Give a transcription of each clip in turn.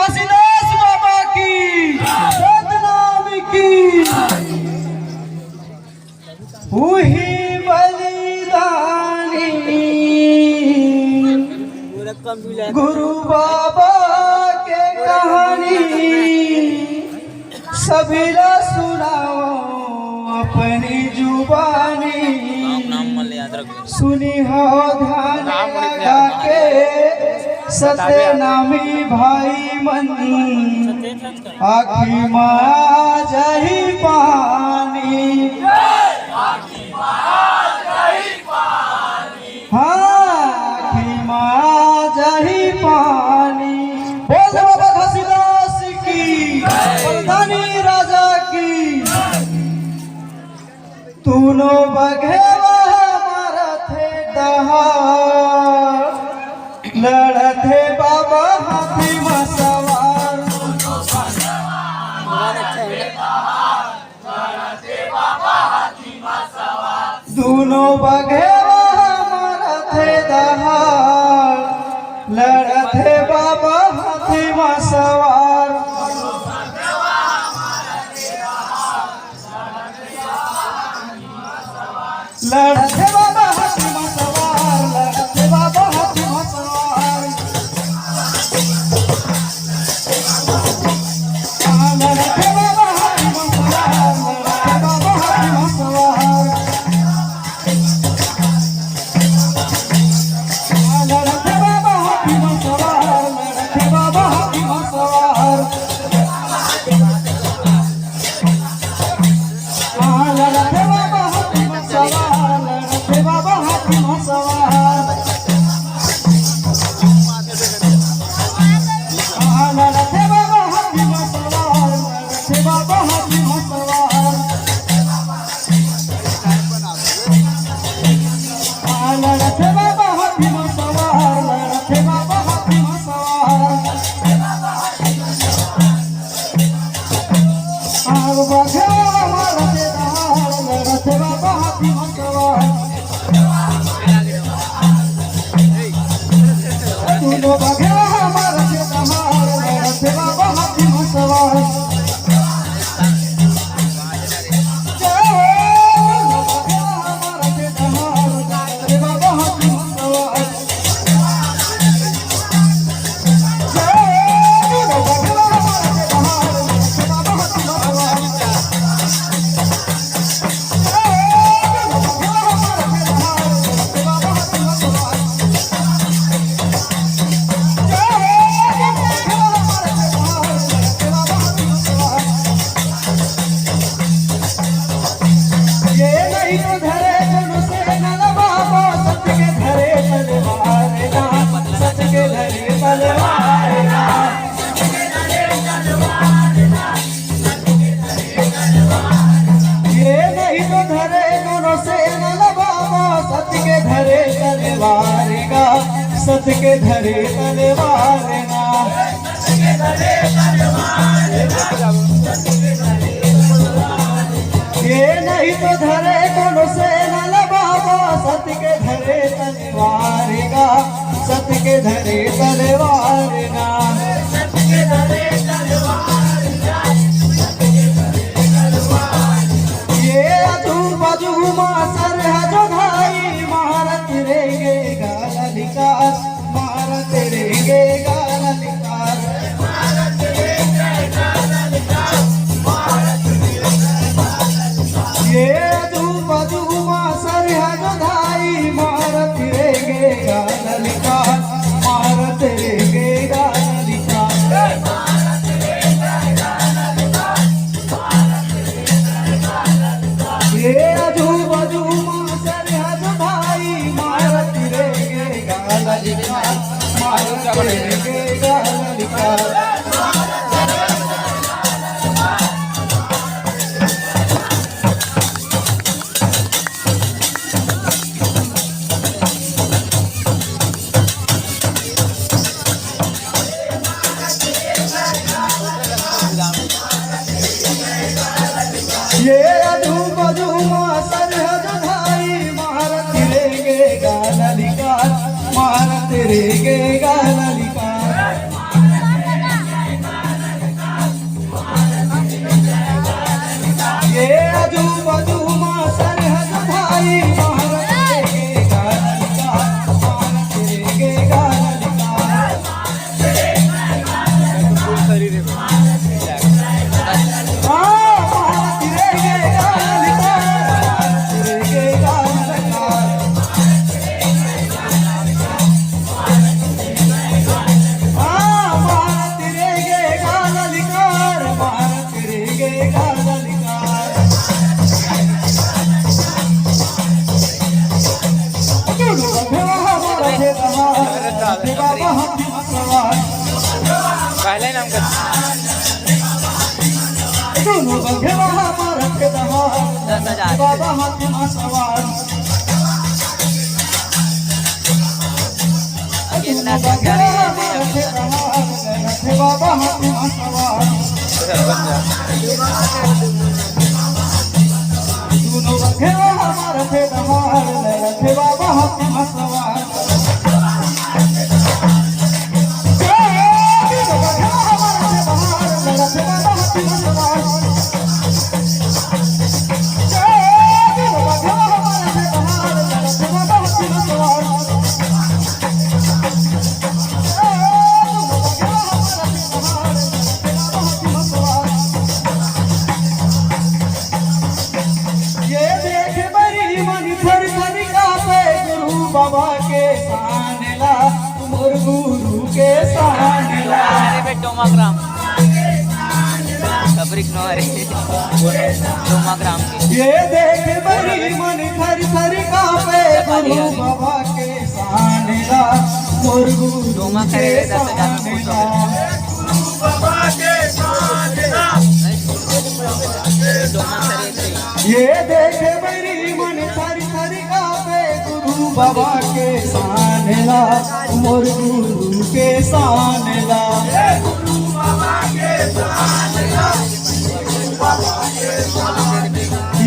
घासीदास बाबा की सतनाम की वही बलिदानी गुरु बाबा के कहानी सभी सुनाओ अपनी जुबानी सुनी हो ध्यान लगा के सतनामी भाई मन आखी माँ जही पानी हाँ आखी माँ जही पानी बोल बाबा घासीदास की प्रधानी राजा की तूनो बघेवा हमारा थे दहाड़ लड़ते बाबा हाथी में सवार दोनों बघेवा हमारा थे दहाड़ लड़ते बाबा हाथी में सवार लड़ते बाबा हाथी में सवार लड़ते बाबा हाथी में सवार लड़ते बाबा हाथी में सवार लड़ते बाबा हाथी में सवार लड़ते बाबा हाथी में सवार लड़ते बाबा हाथी में सवार लड़ते बाबा हाथी में सवार लड़ते बाबा हाथी में सवार लड़ते बाबा हाथी में सवार लड़ते बाबा हाथी में सवार लड़ते बाबा हाथी में सवार लड़ते बाबा हाथी में सवार लड़ते बाबा हाथी में सवार तूनो बघेवा हमारा से दहाड़ लड़ते बाबा हाथी में सवार सत के धरे तलवार ना ये नहीं तो धरे कोनो से नल बाबा सत के धरे तलवार का सत के धरे तलवार ना ये अजू बाजू मासर है जो भाई महारत रेगे गालिकार महारत रेगे गालिकार ये अजू बाजू मासर है जो भाई महारत रेगे गालिकार महारत रेगे गालिकार जय नाम कर दोनों बघेवा हमारा दहाड़ 10,000 बाबा हाथी में सवार कितना दोनों बघेवा हमारा दहाड़ बाबा हाथी में सवार दोनों बघेवा हमारा दहाड़ बाबा हाथी में सवार बाबा के सानला मोर गुरु के सानला अरे बे डोमाग्राम खबरिक नो अरे डोमाग्राम की ये देख बड़ी मन थर थर कांपे गुरु बाबा के सानला मोर गुरु डोमा के करे 10,000 में सानला बाबा के सानला डोमा करे ये देख बड़ी मन थर थर कांपे गुरु बाबा के सानला मोर गुरु के सानला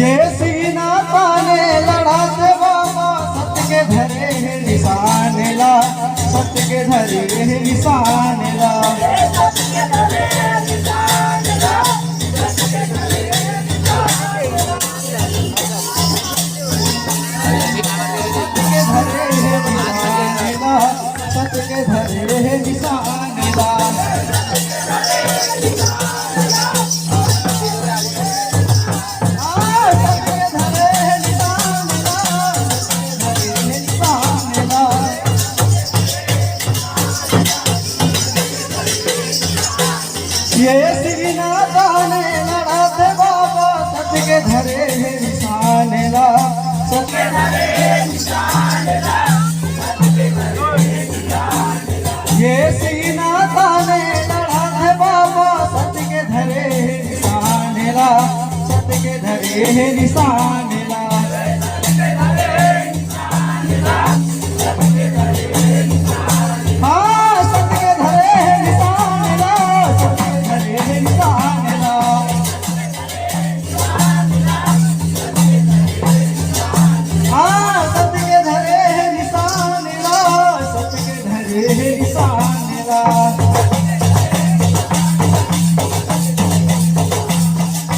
ये सीना ताने लड़ाते बाबा सत्य के धरे हैं निशानला सत्य के धरे हैं निशानला सत्य के धरे हैं निशानला ये सीना ताने लड़ाते बाबा सत्य के धरे हैं निशानला सत्य धरे हैं निशानला ये सीना ताने लड़ाते बाबा सत्य के धरे हैं निशानला सत्य के धरे हैं निशानला हाँ सत्य के धरे हैं निशानला सत्य के धरे हैं निशानला हाँ सत्य के धरे हैं निशानला सत्य के धरे हैं निशानला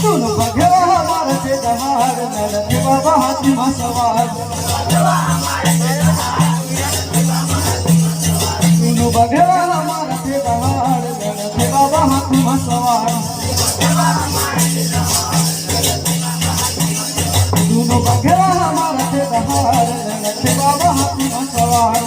दोनों बघेवा हमारा से दहाड़ लड़ते बाबा हाथी में सवार दोनों बघेवा हमारा से दहाड़ लड़ते बाबा हाथी में सवार दोनों बघेवा हमारा से दहाड़ लड़ते बाबा हाथी में सवार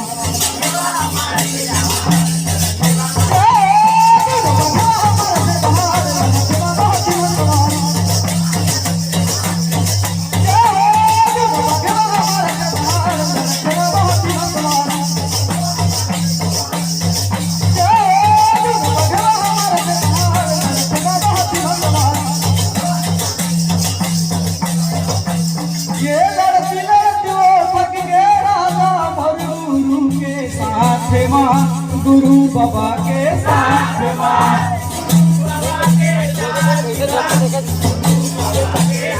ये लड़ती लड़ती वो थक गए राजा मोर गुरु के साथ माँ गुरु बाबा के साथ माँ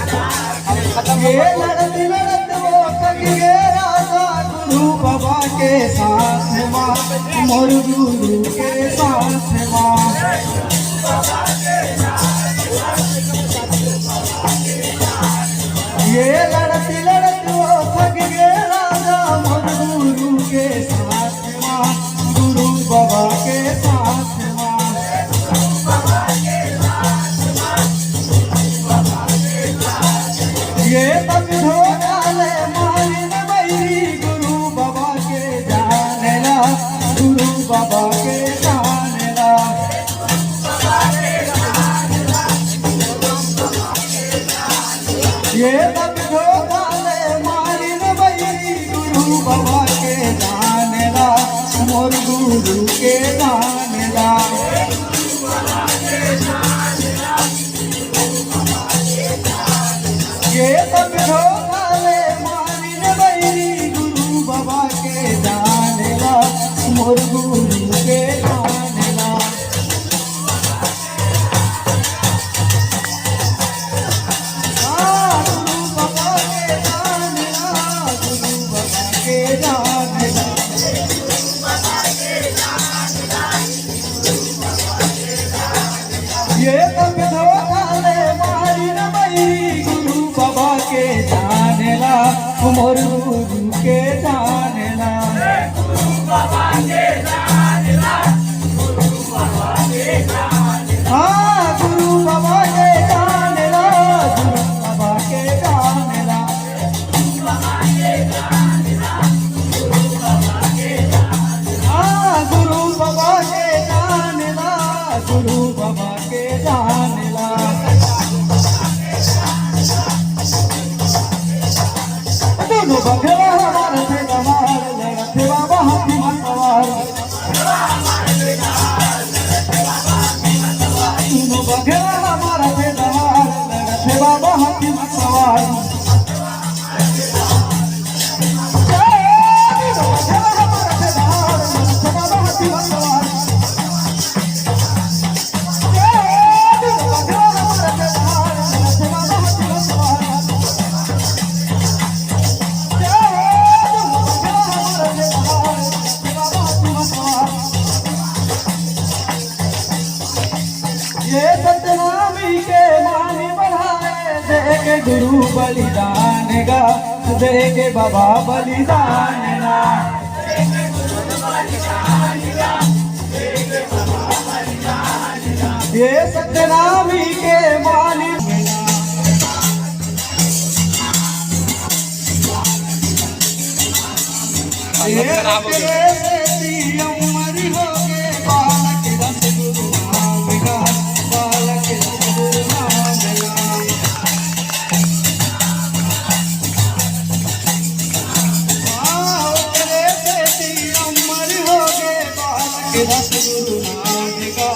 ये लड़ती लड़ती वो थक गए राजा गुरु बाबा के साथ माँ मोर गुरु के साथ माँ ये लड़ती लड़ती वो थक गए राजा मोर गुरु के साथ माँ गुरु बाबा के साथ माँ ये तब धो डाले मारी न बैरी गुरु बाबा के जानला गुरु बाबा के जानला ये तब धो डाले मारी न बैरी गुरु बाबा के जानला मोर गुरु के जानला ये तब धोखाले मारी न मई गुरु बाबा के जानेला मोर गुरु के जानेला हाँ गुरु बाबा के जानेला गुरु बाबा के जानेला हाँ गुरु बाबा के जानेला गुरु बाबा के जानेला दोनों बघेला हमारे थे हमारे लड़ते बाबा हाथी मतवार दोनों बघेला हमारे थे हमारे लड़ते बाबा हाथी मतवार ये सतनामी के मानी बढ़ाए दे के गुरु बलिदान गा दे के बाबा बलिदान ना ये सतनामी के मानी ये अमरी हो के बालक रस गुरु नाम गा बालक रस गुरु नाम गा तेरे से अमरी हो के बालक रस गुरु नाम गा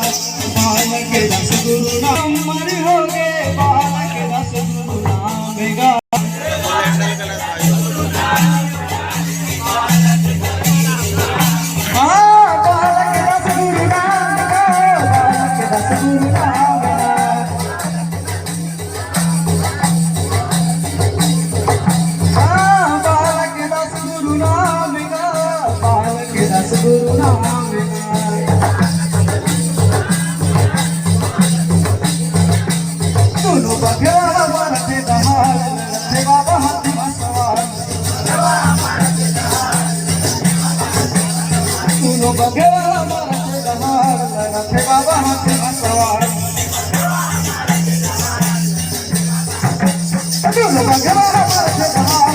बालक रस गुरु नाम अमरी हो के बालक रस गुरु नाम गा गुरु नाम दोनों बघेला मरते दहाड़ लड़ते बाबा हाथी सवार दोनों बघेला मरते दहाड़ लड़ते बाबा हाथी सवार दोनों बघेला मरते दहाड़